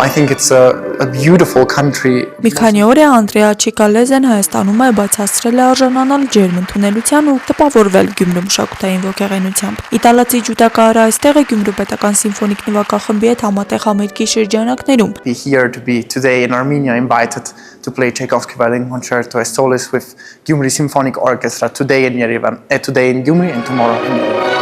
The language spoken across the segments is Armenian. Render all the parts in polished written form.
I think it's a beautiful country. Մի քանի օր է Անդրեա Չիկալեզեն Հայաստանում է բացասրել է արժանանալ ջերմընդունելության ու տպավորվել Գյումրու մշակութային ոգեղենությամբ։ Իտալացի ջութակահարը այստեղ է Գյումրու պետական սիմֆոնիկ նվագախմբի հետ համատեղ համերգի շրջանակներում։ Be here to be today in Armenia invited to play Tchaikovsky violin concerto as soloist with Gyumri Symphonic Orchestra today in Yerevan, today in Gyumri and tomorrow in Yerevan.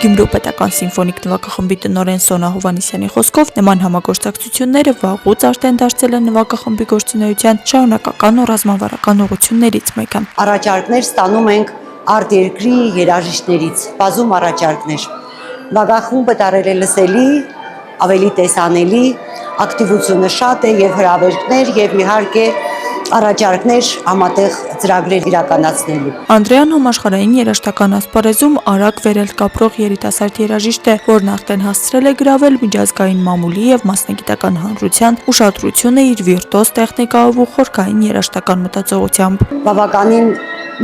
Գյումրու պետական սիմֆոնիկ նվագախմբի տնօրեն Սոնա Հովհաննիսյանի խոսքով նման համագործակցությունները վաղուց արդեն դարձել են նվագախմբի գործունեության շարունակական ու ռազմավարական ուղղություններից մեկը։ Առաջարկներ ստանում ենք արտերկրի երաժիշտներից, բազում առաջարկներ։ Նվագախումբը դարել է լսելի, ավելի տեսանելի, ակտիվությունը շատ է եւ հրավերներ եւ իհարկե առաջարկներ համատեղ ծրագրեր իրականացնելու։ Անդրեան համաշխարհային երաժշտական ասպարեզում արագ վերել կապրող երիտասարդ երաժիշտ է, որն արդեն հասցրել է գրավել միջազգային մամուլի եւ մասնագիտական հանրության ուշադրությունը իր վիրտուոզ տեխնիկայով ու խորքային երաժշտական մտածողությամբ։ Բավականին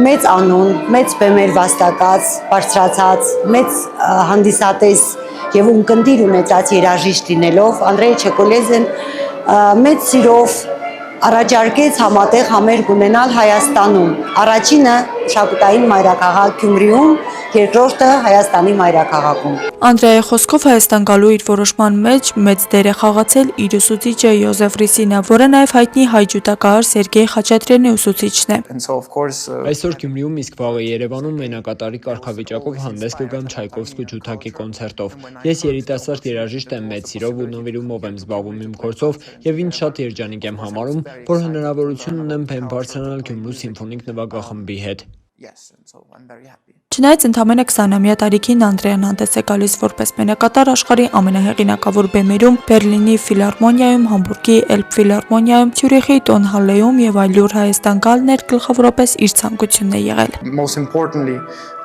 մեծ անուն, մեծ բեմեր վաստակած, բարձրացած, մեծ հանդիսատես եւ ունկնդիր ունեցած երաժիշտ լինելով Անդրեա Չիկալեզեն մեծ սիրով առաջարկեց համատեղ համերգ ունենալ Հայաստանում։ Առաջինը մշակութային մայրաքաղաք Գյումրիում, երկրորդը Հայաստանի մայրաքաղաքում։ Անդրեայի խոսքով Հայաստան գալու իր որոշման մեջ մեծ դեր է խաղացել իր ուսուցիչը Յոզեֆ Ռիսինը, որը նաև հայտնի հայ ջութակահար Սերգեյ Խաչատրյանի ուսուցիչն է։ Այսօր Գյումրիում իսկ վաղը Երևանում մենակատարի կարգավիճակով հանդես կգամ Չայկովսկու ջութակի կոնցերտով։ Ես երիտասարդ երաժիշտ եմ, մեծ սիրով ու նվիրումով եմ զբաղվում իմ գործով եւ ինձ շատ երջանիկ եմ համարում, որ հնարավորություն ունեմ բեմ բարձրանալ Գյումրու սիմֆոնիկ նվագախմբի հետ։ Չնայած ընդամենը 20-ամյա տարիքին Անդրեան հանդես է գալիս որպես մենակատար աշխարհի ամենահեղինակավոր բեմերում, Բերլինի ֆիլհարմոնիայում, Համբուրգի Էլբֆիլհարմոնիայում, Ցյուրիխի Տոնհալեում եւ այլուր Հայաստան գալն էր գլխավորապես իր ցանկությունն է եղել։ Most importantly,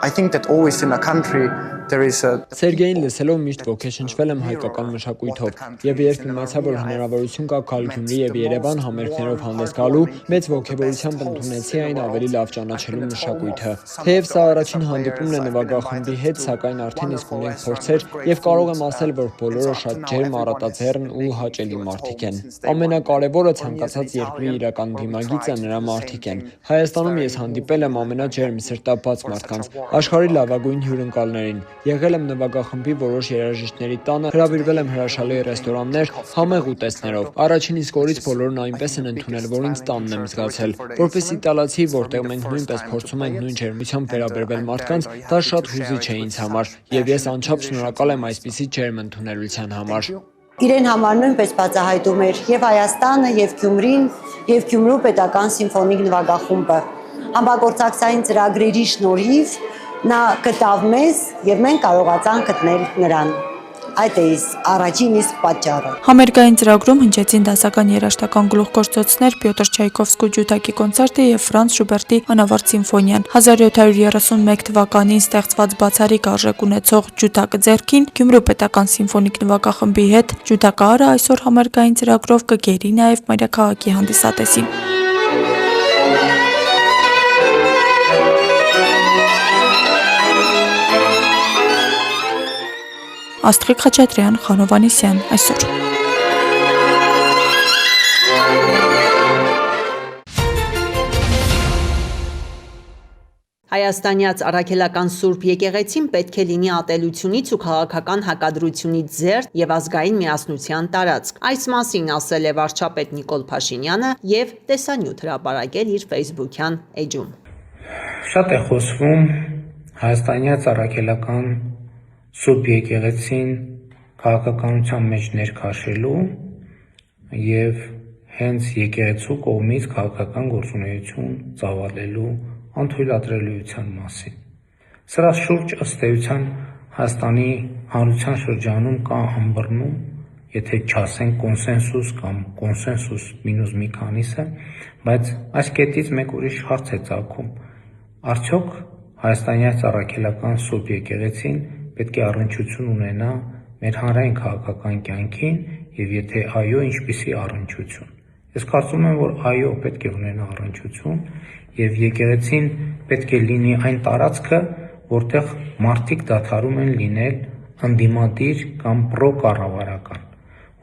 I think that always in a country there is a Սերգեյին լսելով միշտ ոգեշնչվել եմ հայկական մշակույթով եւ երբ իմացա, որ հնարավորություն կա գալ Գյումրի եւ Երևան համերգներով հանդես գալու, մեծ ոգեվորությամբ ընդունեցի այն ավելի լավ ճանաչելու մշակույթը։ Թեև սա առաջին հանդիպումն է նվագախմբի հետ, սակայն արդեն իսկ ունենք փորձեր եւ կարող եմ ասել, որ բոլորը շատ ջերմ, առատաձեռն ու հաճելի մարդիկ են։ Ամենակարևորը ցանկացած երկրի իրական դիմագիծը նրա մարդիկ են։ Հայաստանում ես հանդիպել եմ ամենաջերմ սրտաբաց մարդկանց, աշխարհի լավագույն հյուրընկալներին։ Եղել եմ նվագախմբի որոշ երաժիշտների տանը, հրավիրվել եմ հրաշալի ռեստորաններ, համեղ ուտեստներով։ Առաջին իսկ օրից բոլորն այնպես են ընդունել, որ ինձ տանն եմ զգացել։ Որպես իտալացի, որտեղ մենք նույնպես փորձում ենք նույն ջերմությամբ վերաբերվել մարդկանց, դա շատ հուզիչ է ինձ համար, եւ ես անչափ շնորհակալ եմ այսպիսի ջերմ ընդունելության համար։ Իրեն համար նույնպես բացահայտում էր եւ Հայաստանը, եւ Գյումրին, եւ Գյումրու պետական սիմֆոնիկ նվագախումբը։ Համագործակցային ծրագրերի շնորհիվ նա գտավ մեզ եւ մենք կարողացանք գտնել նրան։ Այդ է առաջին իսկ պատճառը։ Համերգային ծրագրում հնչեցին դասական երաժշտական գլուխգործոցներ Պյոտր Չայկովսկու ջութակի կոնցերտը եւ Ֆրանց Շուբերտի անավարտ սիմֆոնիան։ 1731 թվականին ստեղծված բացառիկ արժեք ունեցող ջութակը ձեռքին Գյումրու պետական սիմֆոնիկ նվագախմբի հետ ջութակահարը այսօր համերգային ծրագրով կգերի նաեւ մայրաքաղաքի հանդիսատեսին։ Աստղիկ Խաչատրյան, Խան Հովհաննիսյան, այսօր։ Հայաստանյաց առաքելական Սուրբ եկեղեցին պետք է լինի ատելությունից ու քաղաքական հակադրությունից զերծ եւ ազգային միասնության տարածք։ Այս մասին ասել է վարչապետ Նիկոլ Փաշինյանը եւ տեսանյութ հրապարակել իր Facebook-յան էջում։ Շատ է խոսվում հայաստանյաց առաքելական Սուրբ եկեղեցին քաղաքականության մեջ ներքաշելու եւ հենց եկեղեցու կողմից քաղաքական գործունեություն ծավալելու անթույլատրելիության մասին։ Սրա շուրջ ըստ էության Հայաստանի հանրության շրջանում կա ըմբռնում, եթե չասենք կոնսենսուս կամ կոնսենսուս մինուս մի քանիսը, բայց այս կետից մեկ ուրիշ հարց է ծագում։ Արդյոք հայաստանյաց առաքելական Սուրբ եկեղեցին պետք է առնչություն ունենա մեր հանրային քաղաքական կյանքին եւ եթե այո, ինչպիսի առնչություն։ Ես կարծում եմ, որ այո, պետք է ունենա առնչություն եւ եկեղեցին պետք է լինի այն տարածքը, որտեղ մարդիկ դադարում են լինել ընդդիմադիր կամ պրոկառավարական,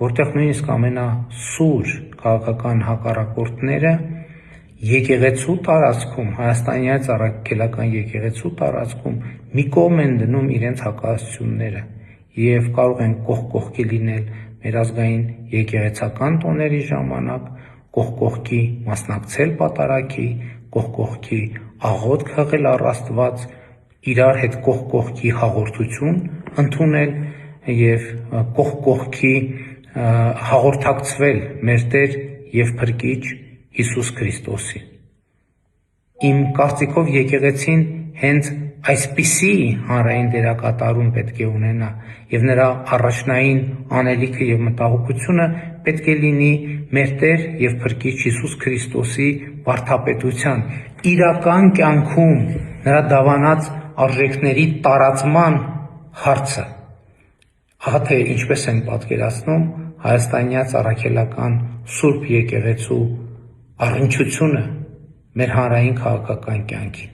որտեղ նույնիսկ ամենասուր քաղաքական հակառակորդները եկեղեցու տարածքում, Հայաստանի այս առաքելական եկեղեցու տարածքում մի կողմ են դնում իրենց հակասությունները եւ կարող են կողքի լինել մեր ազգային եկեղեցական տոների ժամանակ, կողքի մասնակցել պատարագի, կողքի աղոթք հղել առ Աստված, իրար հետ կողքի հաղորդություն ընդունել եւ կողքի հաղորդակցվել մեր Տեր եւ Փրկիչ Հիսուս Քրիստոսի։ Իմ կարծիքով եկեղեցին հենց այսպիսի հանրային դերակատարում պետք է ունենա եւ նրա առաջնային անելիքը եւ մտահոգությունը պետք է լինի մեր Տեր եւ Փրկիչ Հիսուս Քրիստոսի վարդապետության իրական կյանքում նրա դավանած արժեքների տարածման հարցը։ Ահա թե ինչպես են պատկերացնում հայաստանյաց առաքելական Սուրբ եկեղեցու առնչությունը մեր հանրային քաղաքական կյանքին։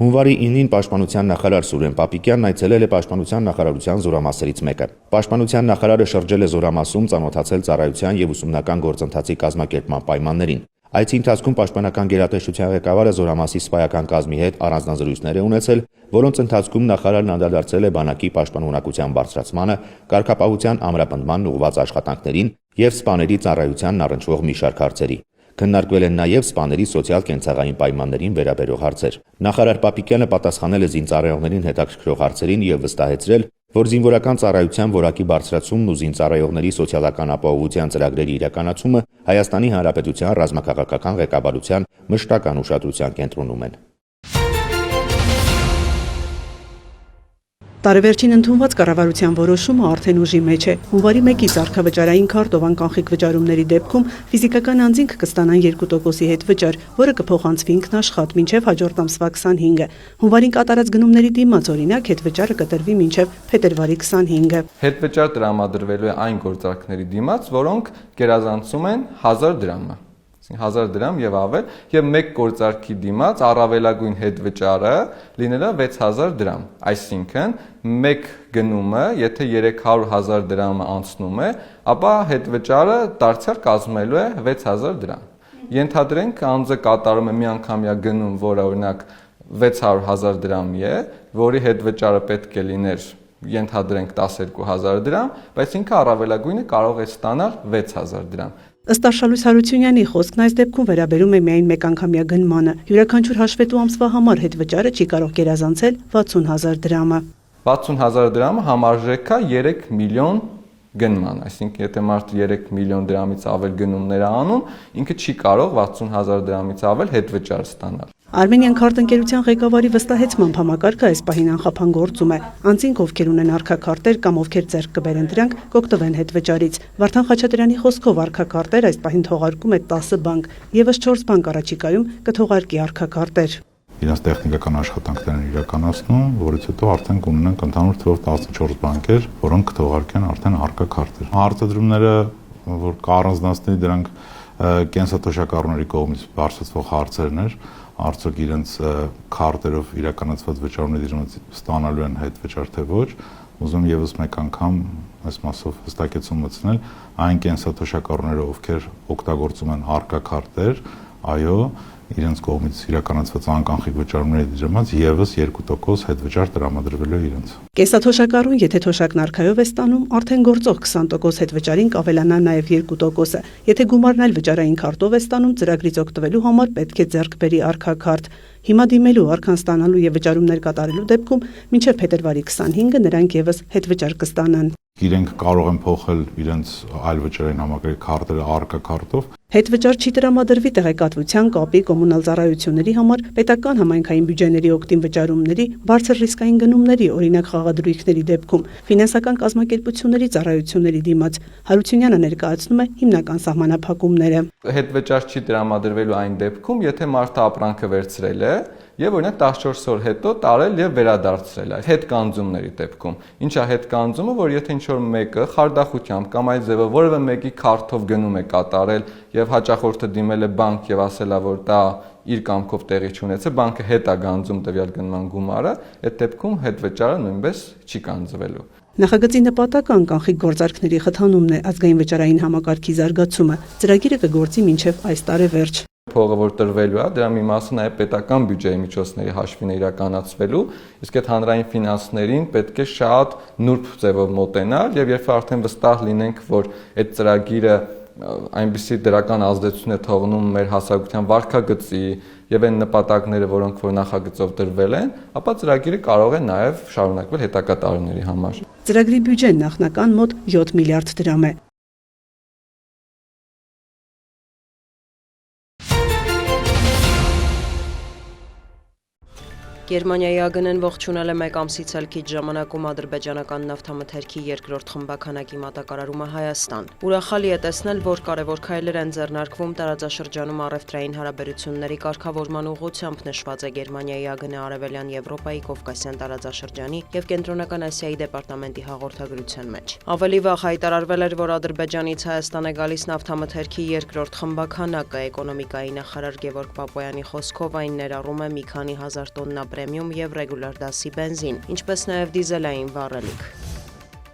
Հունվարի 9-ին Պաշտպանության նախարար Սուրեն Պապիկյանն այցելել է Պաշտպանության նախարարության զորամասերից մեկը։ Պաշտպանության նախարարը շրջել է զորամասում, ծանոթացել ծառայության եւ ուսումնական գործընթացի կազմակերպման պայմաններին։ Այցի ընթացքում Պաշտպանական գերատեսչության ղեկավարը զորամասի սպայական կազմի հետ առանձնազրույցներ է ունեցել, որոնց ընթացքում նախարարն անդրադարձել է բանակի պաշտպանունակության բարձրացմանը, կարգապահության ամրապնդմանն ուղղված աշխատանքներին եւ սպաների ծառայությանն առնչվող մի շարք հարցերի։ Քննարկվել են նաև սպաների սոցիալ-կենցաղային պայմաններին վերաբերող հարցեր։ Նախարար Պապիկյանը պատասխանել է զինծառայողներին հետաքրքրող հարցերին եւ վստահեցրել, որ զինվորական ծառայության որակի բարձրացումն ու զինծառայողների սոցիալական ապահովության ծրագրերի իրականացումը Հայաստանի Հանրապետության ռազմաքաղաքական ղեկավարության մշտական ուշադրության կենտրոնում են։ Տարեվերջին ընդունված կառավարության որոշումը արդեն ուժի մեջ է։ Հունվարի 1-ից արքավճարային քարտով անկանխիկ վճարումների դեպքում ֆիզիկական անձինք կստանան 2%-ի հետ վճար, որը կփոխանցվի ինքնաշխատ մինչև հաջորդ ամսվա 25-ը։ Հունվարին կատարած գնումների դիմաց օրինակ հետ վճարը կտրվի մինչև փետրվարի 25-ը։ Հետ վճար տրամադրվելու է այն գործարքների դիմաց, որոնք գերազանցում են 1000 դրամը։ 1000 դրամ եւ ավել եւ մեկ գործարքի դիմաց առավելագույն հետ վճարը լինելա 6000 դրամ, այսինքն մեկ գնումը, եթե 300,000 դրամը անցնում է, ապա հետ վճարը դարձյալ կազմելու է 6000 դրամ։ Ենթադրենք անձը կատարում է միանգամյա գնում, որը օրինակ 600,000 դրամի է, որի հետ վճարը պետք է լիներ ենթադրենք 12000 դրամ, բայց ինքը առավելագույնը կարող է ստանալ 6000 դրամ։ Ըստ Արշալույս Հարությունյանի խոսքն այս դեպքում վերաբերում է միայն մեկ անգամյա գնմանը։ Յուրաքանչյուր հաշվետու ամսվա համար հետ վճարը չի կարող գերազանցել 60000 դրամը։ 60000 դրամը համարժեք է 3 միլիոն գնման, այսինքն եթե մարդը 3 միլիոն դրամից ավել գնումներ անում, ինքը չի կարող 60000 դրամից ավել հետ վճար ստանալ։ Արմենիան քարտընկերության ղեկավարի վստահեցմամբ համակարգը այս պահին անխափան գործում է։ Անձինք, ովքեր ունեն արքաքարտեր կամ ովքեր ձեռք կբերեն դրանք, կօգտվեն հետ վճարից։ Վարդան Խաչատրյանի խոսքով արքաքարտեր այս պահին թողարկում է 10 բանկ, եւս 4 բանկ առաջիկայում կթողարկի արքաքարտեր։ Իրենց տեխնիկական աշխատանքներն են իրականացնում, որից հետո արդեն կունենանք ընդհանուր թվով 14 բանկեր, որոնք կթողարկեն արդեն արքաքարտեր։ Հարցադրումները, որ կառանձնացնի դրանք կենսաթոշակառուների կողմից բարձրացվող հարցերն էր, արդյոք իրենց քարտերով իրականացված վճարումների դիմաց ստանալու են հետ վճար թե ոչ, ուզում եւս մեկ անգամ այս մասով հստակեցում մտցնել այն կենսաթոշակառուները, ովքեր օգտագործում են արքաքարտեր, այո, իրենց կողմից իրականացված անկանխիկ վճարումների դիմաց եւս 2% հետ վճար տրամադրվելու է իրենց։ Կենսաթոշակառուն, եթե թոշակն արքայով է ստանում, արդեն գործող 20% հետ վճարին կավելանա նաեւ 2%-ը։ Եթե գումարն այլ վճարային քարտով է ստանում, ծրագրից օգտվելու համար պետք է ձեռք բերի արքաքարտ։ Հիմա դիմելու, արքան ստանալու եւ վճարումներ կատարելու դեպքում մինչև փետրվարի 25-ը նրանք եւս հետ վճար կստանան։ Իրենք կարող են փոխել իրենց այլ վճարային համակարգի քարտերը արքաքարտով։ Հետ վճար չի տրամադրվի տեղեկատվության, կապի, կոմունալ ծառայությունների համար, պետական համայնքային բյուջեների օգտին վճարումների, բարձր ռիսկային գնումների, օրինակ խաղադրույքների դեպքում, ֆինանսական կազմակերպությունների ծառայությունների դիմաց։ Հարությունյանը ներկայացնում է հիմնական սահմանափակումները։ Հետ վճար չի տրամադրվելու այն դեպքում, եթե մարդը ապրանքը վերցրել է եւ օրինակ 14 օր հետո տարել եւ վերադարձրել այդ հետկանձումների դեպքում։ Ինչա հետկանձումը, որ եթե ինչ-որ մեկը խարդախությամբ կամ այդ ձևը որևէ մեկի քարտով գնում է կատարել եւ հաճախորդը դիմել է բանկ եւ ասել է, որ դա իր կամքով տեղի չունեցել, բանկը հետ է գանձում տվյալ գնման գումարը, այդ դեպքում հետվճարը նույնպես չի գանձվելու։ Նախագծի նպատակը անկանխիկ գործարքների խթանումն է, ազգային վճարային համակարգի զարգացումը։ Ծրագիրը կգործի մինչև այս տարեվերջ։ Փողը որ տրվելու է, դրա մի մասը նաև պետական բյուջեի միջոցների հաշվին է իրականացվելու, իսկ այդ հանրային ֆինանսներին պետք է շատ նուրբ ձևով մոտենալ եւ երբ արդեն վստահ լինենք, որ այդ ծրագիրը այնպիսի դրական ազդեցություն է թողնում մեր հասարակության վարքագծի եւ այն նպատակները, որոնք որ նախագծով դրվել են, ապա ծրագիրը կարող է նաեւ շարունակվել հետագա տարիների համար։ Ծրագրի բյուջեն նախնական մոտ 7 միլիարդ դրամ է։ Գերմանիայի ԱԳՆ-ն ողջունել է մեկ ամսից էլ քիչ ժամանակում ադրբեջանական նավթամթերքի երկրորդ խմբականակի մատակարարումը Հայաստան։ Ուրախալի է տեսնել, որ կարևոր քայլեր են ձեռնարկվում տարածաշրջանում առևտրային հարաբերությունների կարգավորման ուղղությամբ, նշված է Գերմանիայի ԱԳՆ Արևելյան Եվրոպայի, Կովկասյան տարածաշրջանի եւ Կենտրոնական Ասիայի դեպարտամենտի հաղորդագրության մեջ։ Ավելի վաղ հայտարարվել էր, որ Ադրբեջանից Հայաստան է գալիս նավթամթերքի երկրորդ խմբականակը, էկոնոմիկայի նախարար Գևորգ Պապոյանի խոսքով այն ներառում է մի քանի հազար տոննա պրեմիում եւ ռեգուլար դասի բենզին, ինչպես նաեւ դիզելային վառելիք։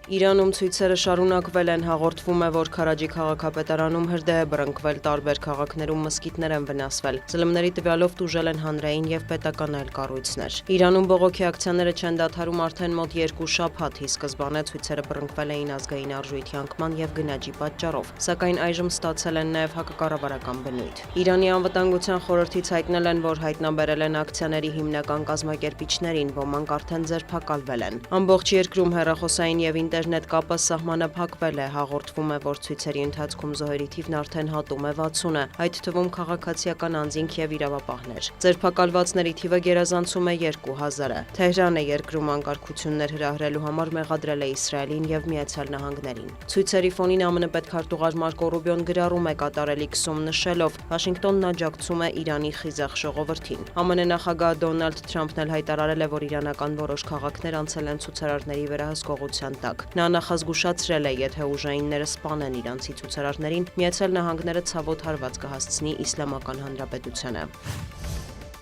Իրանում ցույցերը շարունակվել են, հաղորդվում է, որ Քարաջի քաղաքապետարանում հրդեհ է բռնկվել, տարբեր քաղաքներում մզկիթներ են վնասվել, ծլմների տվյալով տուժել են հանրային եւ պետական այլ կառույցներ։ Իրանում բողոքի ակցիաները չեն դադարում արդեն մոտ 2 շաբաթ, ի սկզբանե ցույցերը բռնկվել էին ազգային արժույթի անկման եւ գնաճի պատճառով, սակայն այժմ ստացել են նաեւ հակակառավարական բնույթ։ Իրանի անվտանգության խորհրդից հայտնել են, որ հայտնաբերել են ակցիաների հիմնական կազմակերպիչներին, ոմանք արդեն ձերբակալվել են։ Ամբողջ երկրում հեռախոսային եւ ինտերնետ կապը սահմանափակվել է, հաղորդվում է, որ ցույցերի ընթացքում զոհերի թիվն արդեն հատում է 60-ը, այդ թվում քաղաքացիական անձինք եւ իրավապահներ։ Ձերբակալվածների թիվը գերազանցում է 2000-ը։ Թեհրանը երկրում անկարգություններ հրահրելու համար մեղադրել է Իսրայելին եւ Միացյալ Նահանգներին։ Ցույցերի ֆոնին ԱՄՆ պետքարտուղար Մարկո Ռուբիոն գրառում է կատարելի քսում նշելով. Վաշինգտոնն աջակցում է Իրանի խիզախ ժողովրդին։ ԱՄՆ նախագահ Դոնալդ Թրամփն էլ հայտարարել է, որ իրանական որոշ քաղաքներ անցել են ցուցարարների վերահսկողության տակ։ Նա նախազգուշացրել է, եթե ուժայինները սպանեն իրանցի ցուցարարներին, Միացյալ Նահանգները ցավոտ հարված կհասցնի Իսլամական Հանրապետությանը։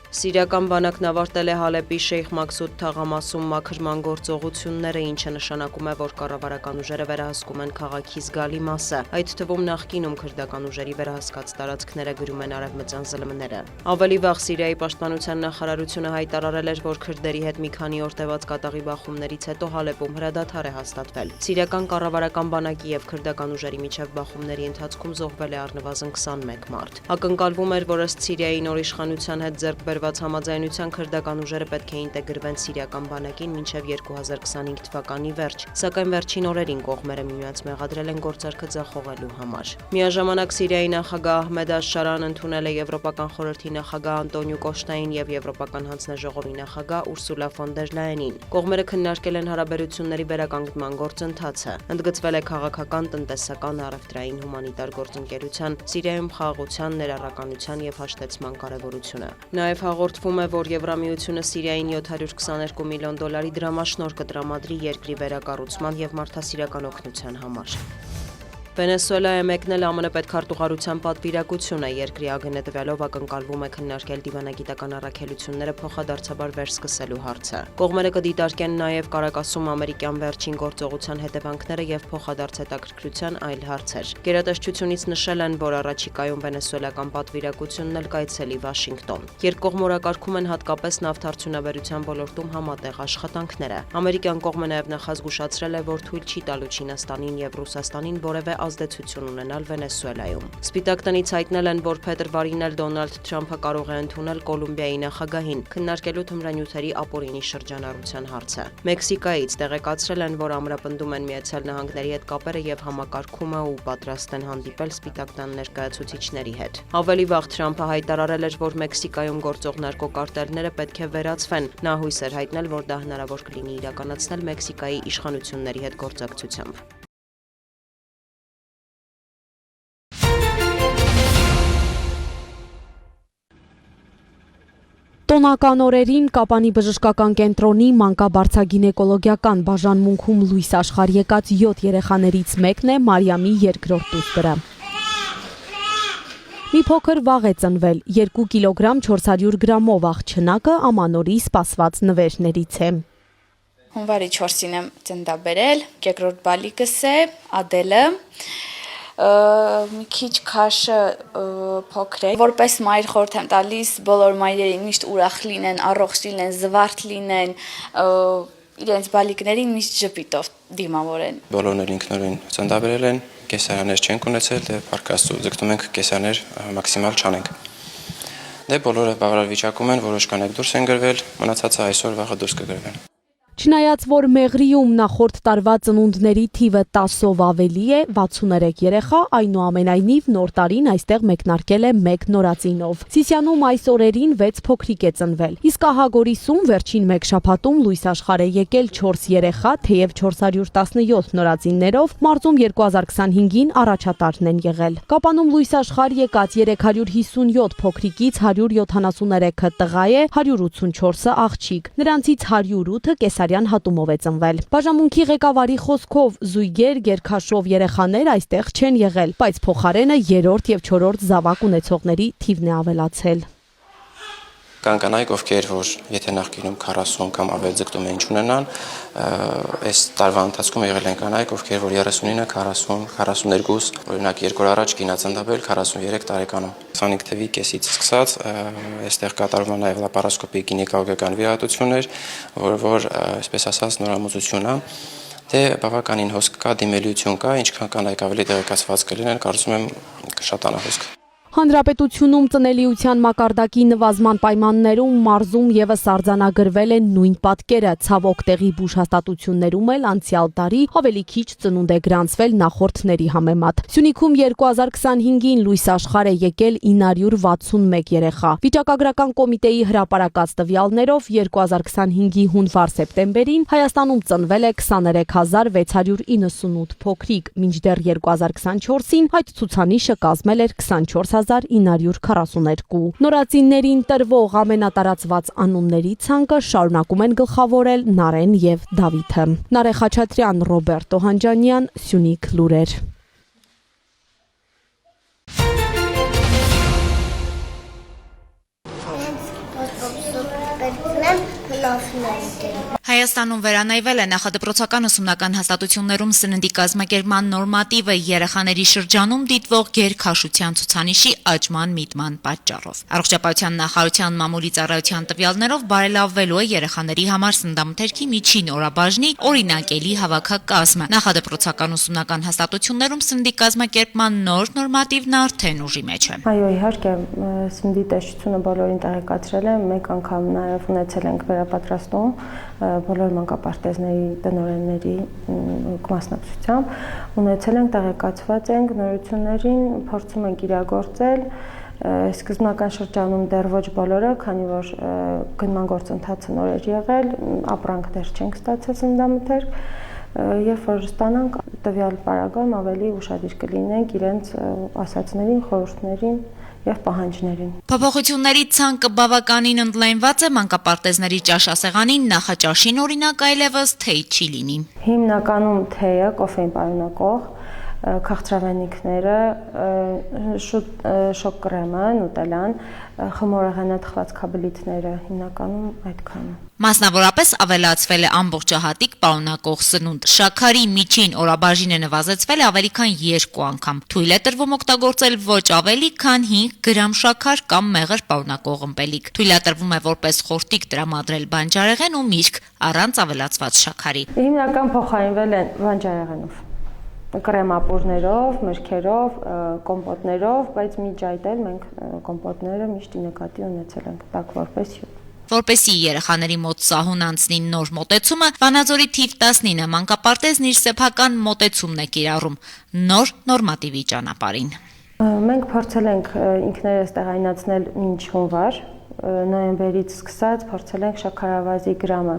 Սիրիական բանակն ավարտել է Հալեպի Շեյխ Մաքսուդ թաղամասում մաքրման գործողությունները, ինչը նշանակում է, որ կառավարական ուժերը վերահսկում են քաղաքի զգալի մասը, այդ թվում նախկինում քրդական ուժերի վերահսկած տարածքները, գրում են արևմտյան ԶԼՄ-ները։ Ավելի վաղ Սիրիայի պաշտպանության նախարարությունը հայտարարել էր, որ քրդերի հետ մի քանի օր տևած կատաղի բախումներից հետո Հալեպում հրադադար է հաստատվել։ Սիրիական կառավարական բանակի եւ քրդական ուժերի միջև բախումների ընթացքում զոհվել է առնվազն 21 մարդ։ Ակնկալվում էր, որ ըստ Սիրիայի նոր իշխանության հետ ձեռք բերված համաձայնության քրդական ուժերը պետք է ինտեգրվեն սիրիական բանակին մինչև 2025 թվականի վերջ, սակայն վերջին օրերին կողմերը միմյանց մեղադրել են գործարքը ձախողելու համար։ Միաժամանակ Սիրիայի նախագահ Ահմեդ Աշշարան ընդունել է Եվրոպական խորհրդի նախագահ Անտոնիո Կոշտային եւ Եվրոպական հանձնաժողովի նախագահ Ուրսուլա ֆոն դեր Լայենին։ Կողմերը քննարկել են հարաբերությունների վերականգնման գործընթացը։ Ընդգծվել է քաղաքական, տնտեսական, առևտրային, հումանիտար գործընկերության, Սիրիայում խաղաղության, ներառականության եւ հաշտեցման կարեւորությունը։ Նաև հաղորդվում է, որ Եվրամիությունը Սիրիային 722 միլիոն դոլարի դրամաշնորհ կտրամադրի երկրի վերակառուցման եւ մարդասիրական օգնության համար։ Վենեսուելայի մեկնել ԱՄՆ պետքարտուղարության պատվիրակությունը, երկրի ԱԳՆ տվյալով ակնկալվում է քննարկել դիվանագիտական առաքելությունները փոխադարձաբար վերսկսելու հարցը։ Կողմերը կդիտարկեն նաև Կարակասում ամերիկյան վերջին գործողության հետևանքները եւ փոխադարձ հետաքրքրության այլ հարցեր։ Գերատեսչությունից նշել են, որ առաջիկայում վենեսուելական պատվիրակությունն էլ կայցելի Վաշինգտոն։ Երկկողմորակարգում են հատկապես նավթարդյունաբերության ոլորտում համատեղ աշխատանքները։ Ամերիկյան կողմը նաև նախազգուշացրել է, որ թույլ չի տալու Չինաստանին եւ Ռուսաստանին որևէ ազդեցություն ունենալ Վենեսուելայում։ Սպիտակ տնից հայտնել են, որ փետրվարին էլ Դոնալդ Թրամփը կարող է ընդունել Կոլումբիայի նախագահին, քննարկելու թմրանյութերի ապօրինի շրջանառության հարցը։ Մեքսիկայից տեղեկացրել են, որ ամրապնդում են Միացյալ Նահանգների հետ կապերը եւ համակարգումը ու պատրաստ են հանդիպել Սպիտակ տան ներկայացուցիչների հետ։ Ավելի վաղ Թրամփը հայտարարել էր, որ Մեքսիկայում գործող նարկոկարտելները պետք է վերացվեն։ Նա հույս էր հայտնել, որ դա հնարավոր կլինի իրականացնել Մեքսիկայի իշխանությունների հետ գործակցությամբ։ Տոնական օրերին Կապանի բժշկական կենտրոնի մանկաբարձագինեկոլոգիական բաժանմունքում լույս աշխարհ եկած 7 երեխաներից մեկն է Մարիամի երկրորդ դուստրը։ Մի փոքր վաղ է ծնվել, 2 կիլոգրամ 400 գրամով աղջնակը ամանորի սպասված նվերներից է։ Հունվարի 4-ին եմ ծննդաբերել, երկրորդ բալիկս է, Ադելը, մի քիչ քաշը փոքր է, որպես մայր խորհուրդ եմ տալիս բոլոր մայրերին միշտ ուրախ լինեն, առողջ լինեն, զվարթ լինեն, իրենց բալիկներին միշտ ժպիտով դիմավորեն։ Բոլորն էլ ինքնուրույն ծննդաբերել են, կեսարաններ չենք ունեցել, դե փառք Աստծո, ձգտում ենք կեսարաններ մաքսիմալ չանենք։ Դե բոլորը բավարար վիճակում են, որոշ կանայք դուրս են գրվել, մնացածը այսօր վաղը դուրս կգրվեն։ Չնայած որ Մեղրիում նախորդ տարվա ծնունդների թիվը 10-ով ավելի է, 63 երեխա այնուամենայնիվ նոր տարին այստեղ մեկնարկել է 1 նորածինով։ Սիսիանում այս օրերին 6 փոքրիկ է ծնվել։ Իսկ Ահագորիսում վերջին 1 շաբաթում լույս աշխարհ է եկել 4 երեխա, թեև 417 նորածիններով, մարզում 2025-ին առաջատարն են եղել։ Կապանում լույս աշխարհ եկած 357 փոքրիկից 173-ը տղա է, 184-ը աղջիկ։ Նրանցից 108-ը կեսարյան հատումով է ծնվել։ Բաժանմունքի ղեկավարի խոսքով զույգեր, գերքաշով երեխաներ այստեղ չեն եղել, բայց փոխարենը 3-րդ եւ 4-րդ զավակ ունեցողների թիվն է ավելացել։ Կան կանայք, ովքեր որ եթե նախկինում 40 կամ ավել ձգտում էին չունենան, այս տարվա ընթացքում եղել են կանայք, ովքեր որ 39, 40, 42, օրինակ 2 օր առաջ կինածննդաբերել 43 տարեկանում։ 25 թվի կեսից սկսած այստեղ կատարվում է նաև լապարասկոպիկ գինեկոլոգիական վիրահատություններ, որ այսպես ասած նորամուծություն է։ Դե բավականին հոսք կա, դիմելիություն կա, ինչքան կանայք ավելի տեղեկացված կլինեն, կարծում եմ կշատանա հոսքը։ Հանրապետությունում ծնելիության մակարդակի նվազման պայմաններում մարզում եւս արձանագրվել են նույն պատկերը, ցավոք տեղի բուժհաստատություններում էլ անցյալ տարի ավելի քիչ ծնունդ է գրանցվել նախորդների համեմատ։ Սյունիքում 2025-ին լույս աշխարհ է եկել 961 երեխա։ Վիճակագրական կոմիտեի հրապարակած տվյալներով 2025-ի հունվար-սեպտեմբերին Հայաստանում ծնվել է 23698 փոքրիկ, մինչդեռ 2024-ին այդ ցուցանիշը կազմել էր 24942։ Նորածիններին տրվող ամենատարածված անունների ցանկը շարունակում են գլխավորել Նարեն եւ Դավիթը։ Նարե Խաչատրյան, Ռոբերտ Օհանջանյան, Սյունիք լուրեր։ Հայաստանում վերանայվել է նախադպրոցական ուսումնական հաստատություններում սննդի կազմակերպման նորմատիվը երեխաների շրջանում դիտվող գերքաշության ցուցանիշի աճման միտման պատճառով։ Առողջապահության նախարարության մամուլի ծառայության տվյալներով բարելավվելու է երեխաների համար սննդամթերքի միջին օրաբաժնի օրինակելի հավաքակազմը։ Նախադպրոցական ուսումնական հաստատություններում սննդի կազմակերպման նոր նորմատիվն արդեն ուժի մեջ է։ Այո, իհարկե, սննդի տեսչությունը բոլորին տեղեկացրել է, մեկ անգամ նաև ունեցել ենք վերապատրաստում բոլոր մանկապարտեզների տնօրենների մասնակցությամբ ունեցել ենք, տեղեկացված ենք նորություններին, փորձում ենք իրագործել սկզբնական շրջանում դեռ ոչ բոլորը, քանի որ գնման գործընթացը նոր էր եղել, ապրանք դեռ չենք ստացել սննդամթերք, երբ որ ստանանք տվյալ պարագայում ավելի ուշադիր կլինենք իրենց ասածներին, խորհուրդներին եւ պահանջներին։ Փոփոխությունների ցանկը բավականին ընդլայնված է մանկապարտեզների ճաշասեղանին, նախաճաշին օրինակ այլևս թեյ չի լինի։ Հիմնականում թեյը, կոֆեին պարունակող, քաղցրավենիքները, շոկ կրեմը, նուտելան, խմորեղենը թխված քաբլիթները, հիմնականում այդքանը։ Մասնավորապես ավելացվել է ամբողջահատիկ պարունակող սնունդ։ Շաքարի միջին օրաբաժինը նվազեցվել է ավելի քան 2 անգամ։ Թույլ է տրվում օգտագործել ոչ ավելի քան 5 գրամ շաքար կամ մեղր պարունակող ըմպելիք։ Թույլատրվում է որպես խորտիկ տրամադրել բանջարեղեն ու միրգ առանց ավելացված շաքարի։ Հիմնական փոխարինվել են բանջարեղենով, կրեմապուրներով, մրգերով, կոմպոտներով, բայց միջ այդ էլ մենք կոմպոտները միշտ նկատի ունեցել ենք տակ որպես հյուր։ Որպեսի երեխաների մոտ սահուն անցնի նոր մոտեցումը, Վանաձորի թիվ 19 մանկապարտեզն իր սեփական մոտեցումն է կիրառում նոր նորմատիվի ճանապարհին։ Մենք փորձել ենք ինքներս տեղայնացնել մինչ հունվար, նոյեմբերից սկսած փորձել ենք շաքարավազի գրամը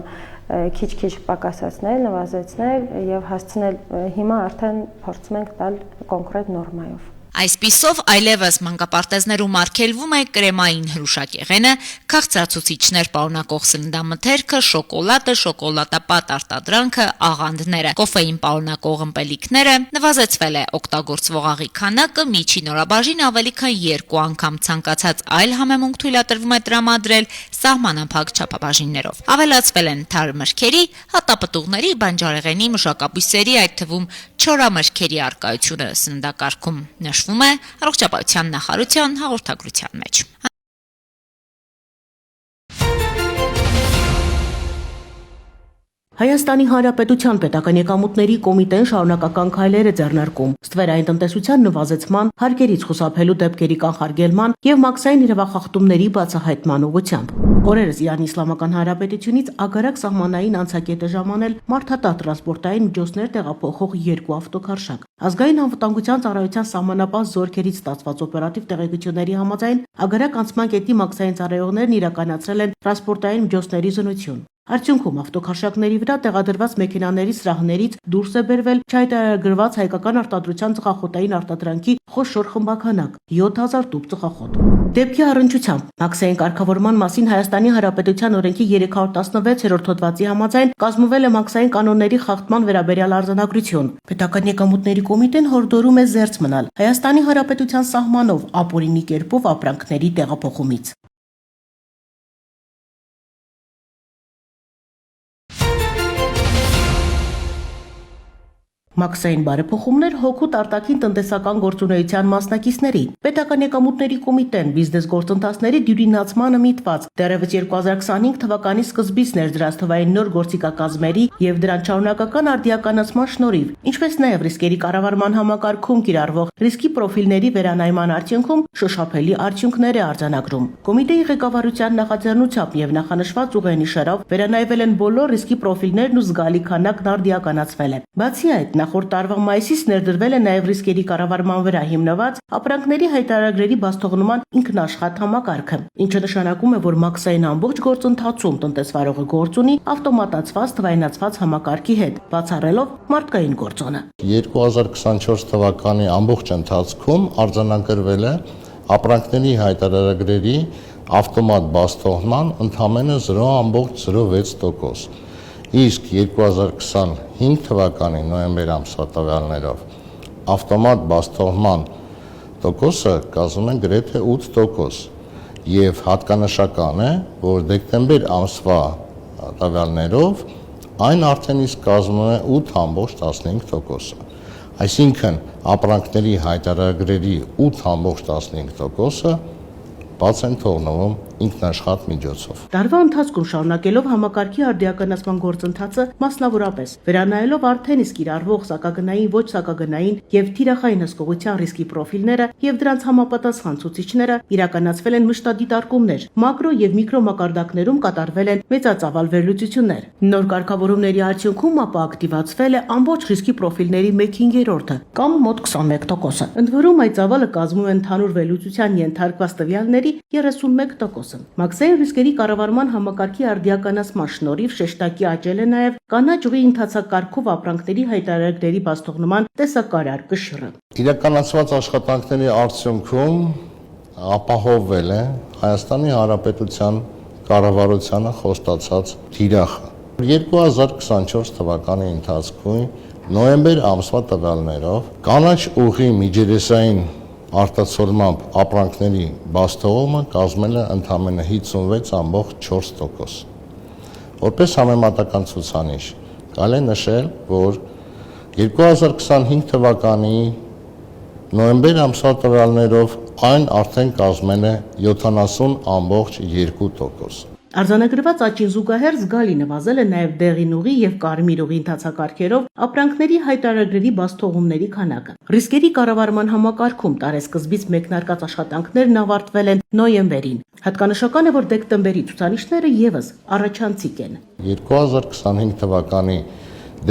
քիչ-քիչ պակասացնել, նվազեցնել եւ հասցնել հիմա արդեն փորձում ենք տալ կոնկրետ նորմայով։ Այսպիսով այլևս մանկապարտեզներում արգելվում է կրեմային հրուշակեղենը, քաղցրացուցիչներ պարունակող սննդամթերքը, շոկոլադը, շոկոլադապատ արտադրանքը, աղանդները, կոֆեին պարունակող ըմպելիքները, նվազեցվել է օգտագործվող աղի քանակը, միջին օրաբաժին ավելի քան 2 անգամ ցանկացած այլ համեմունք թույլատրվում է տրամադրել սահմանափակ չափաբաժիններով։ Ավելացվել են թարմրքերի, հատապտուղների, բանջարեղենի, մշակաբույսերի, այդ թվում չորամրգերի առկայությունը սննդակարգում նշվում է Առողջապահության նախարարության հաղորդագրության մեջ։ Հայաստանի Հանրապետության պետական եկամուտների կոմիտեն շարունակական քայլեր է ձեռնարկում ստվերային տնտեսության նվազեցման, հարկերից խուսափելու դեպքերի կանխարգելման եւ մաքսային իրավախախտումների բացահայտման ուղղությամբ։ Օրերս Իրանի Իսլամական Հանրապետությունից ագարակ սահմանային անցակետ է ժամանել մարդատար տրանսպորտային միջոցներ տեղափոխող 2 ավտոքարշակ։ Ազգային անվտանգության ծառայության սահմանապահ զորքերից ստացված օպերատիվ տեղեկությունների համաձայն ագարակ անցման կետի մաքսային ծառայողներն իրականացրել են տրանսպորտային միջոցների զննություն։ Արդյունքում ավտոքարշակների վրա տեղադրված մեքենաների սրահներից դուրս է բերվել չհայտարարագրված հայկական արտադրության ծխախոտային արտադրանքի խոշոր խմբականակ 7000 տուփ ծխախոտ։ Դեպքի առնչությամբ մաքսային կարգավորման մասին Հայաստանի Հանրապետության օրենքի 316-րդ հոդվածի համաձայն կազմվել է մաքսային կանոնների խախտման վերաբերյալ արձանագրություն։ Պետական եկամուտների կոմիտեն հորդորում է զերծ մնալ Հայաստանի Հանրապետության սահմանով ապօրինի կերպով ապրանքների տեղափոխումից։ Մաքսային բարեփոխումներ հօգուտ արտաքին տնտեսական գործունեության մասնակիցների։ Պետական եկամուտների կոմիտեն բիզնես գործընթացների դյուրինացմանը միտված դեռևս 2025 թվականի սկզբից ներդրած թվային նոր գործիքակազմերի եւ դրան շարունակական արդիականացման շնորհիվ, ինչպես նաեւ ռիսկերի կառավարման համակարգում կիրառվող ռիսկի պրոֆիլների վերանայման արդյունքում շոշափելի արդյունքներ է արձանագրում։ Կոմիտեի ղեկավարության նախաձեռնությամբ եւ նախանշված ուղենիշերով վերանայվել են բոլոր ռիսկի պրոֆիլներն ու զգալի քանակն արդիականացվել է։ Բացի այդ, նախորդ տարվա մայիսից ներդրվել է նաև ռիսկերի կառավարման վրա հիմնված ապրանքների հայտարարագրերի բացթողնման ինքնաշխատ համակարգը, ինչը նշանակում է, որ մաքսային ամբողջ գործընթացում տնտեսվարողը գործ ունի ավտոմատացված թվայնացված համակարգի հետ, բացառելով մարդկային գործոնը։ 2024 թվականի ամբողջ ընթացքում արձանագրվել է ապրանքների հայտարարագրերի ավտոմատ բացթողնման ընդամենը 0.06%։ Իսկ 2025 թվականի նոյեմբեր ամսվա տվյալներով ավտոմատ բացթողնման տոկոսը կազմում է գրեթե 8% եւ հատկանշական է, որ դեկտեմբեր ամսվա տվյալներով այն արդեն իսկ կազմում է 8.15%։ Այսինքն ապրանքների հայտարարագրերի 8.15%-ը բաց են թողնվում ինքնաշխատ միջոցով։ Տարվա ընթացքում շարունակելով համակարգի արդիականացման գործընթացը, մասնավորապես վերանայելով արդեն իսկ իրարվող սակագնային, ոչ սակագնային եւ թիրախային հսկողության ռիսկի պրոֆիլները եւ դրանց համապատասխան ցուցիչները, իրականացվել են մշտադիտարկումներ, մակրո եւ միկրո մակարդակներում կատարվել են մեծածավալ վերլուծություններ։ Նոր կարգավորումների արդյունքում ապա ակտիվացվել է ամբողջ ռիսկի պրոֆիլների 1/5-ը կամ մոտ 21%։ Ընդ որում այդ ծավալը կազմում է ընդհանուր վերլուծության ենթարկված տվյալների 31%։ Մաքսային ռիսկերի կառավարման համակարգի արդիականացման շնորհիվ շեշտակի աճել է նաև կանաչ ուղի ընթացակարգով ապրանքների հայտարարագրերի բացթողնման տեսակարար կշիռը։ Իրականացված աշխատանքների արդյունքում ապահովվել է Հայաստանի Հանրապետության կառավարությանը խոստացած թիրախը։ 2024 թվականի ընթացքում նոյեմբեր ամսվա տվյալներով կանաչ ուղի միջերեսային արտացոլմամբ ապրանքների բացթողումը կազմել է ընդամենը 56.4%։ Որպես համեմատական ցուցանիշ կարելի է նշել, որ 2025 թվականի նոյեմբեր ամսվա տվյալներով այն արդեն կազմել է 70.2%։ Արձանագրված աճին զուգահեռ զգալի նվազել է նաև դեղին ուղի եւ կարմիր ուղի ընթացակարգերով ապրանքների հայտարարագրերի բացթողումների քանակը։ Ռիսկերի կառավարման համակարգում տարեսկզբից մեկնարկած աշխատանքներն ավարտվել են նոյեմբերին։ Հատկանշական է, որ դեկտեմբերի ցուցանիշները եւս առաջանցիկ են։ 2025 թվականի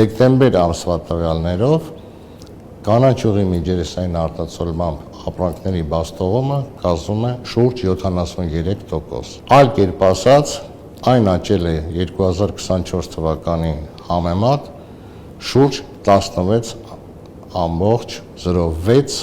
դեկտեմբեր ամսվա տվյալներով կանաչ ուղի միջերեսային արտացոլմամբ ապրանքների բացթողումը կազմում է շուրջ 73%։ Այլ կերպ ասած, այն աճել է 2024 թվականի համեմատ շուրջ 16.06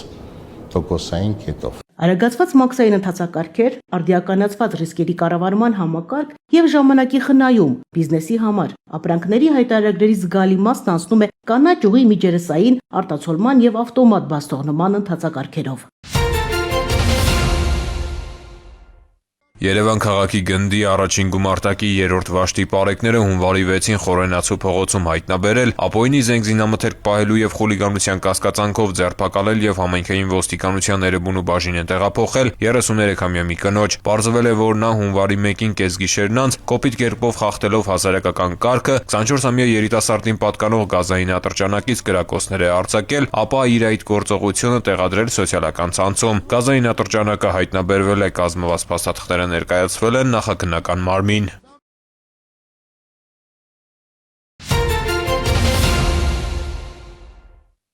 տոկոսային կետով։ Արագացված մաքսային ընթացակարգեր, արդիականացված ռիսկերի կառավարման համակարգ եւ ժամանակի խնայում բիզնեսի համար ապրանքների հայտարարագրերի զգալի մասն անցնում է կանաչ ուղի միջերեսային արտացոլման եւ ավտոմատ բաստողնման ընթացակարգերով։ Երևան քաղաքի գնդի առաջին գումարտակի 3-րդ վաշտի պարեկները հունվարի 6-ին Խորենացու փողոցում հայտնաբերել, ապօրինի զենք զինամթերք պահելու եւ խուլիգանության կասկածանքով ձերբակալել եւ համայնքային ոստիկանության Էրեբուն ու բաժին են տեղափոխել 33-ամյա մի կնոջ։ Պարզվել է, որ նա հունվարի 1-ին կեսգիշերն անց կոպիտ կերպով խախտելով հասարակական կարգը 24-ամյա երիտասարդին պատկանող գազային ատրճանակից կրակոցներ է արձակել, ապա իր այդ գործողությունը տեղադրել սոցիալական ցանցում։ Գազային ատրճանակը հայտնաբերվել է, կազմված փաստաթղթերը ներկայացվել են նախաքննական մարմին։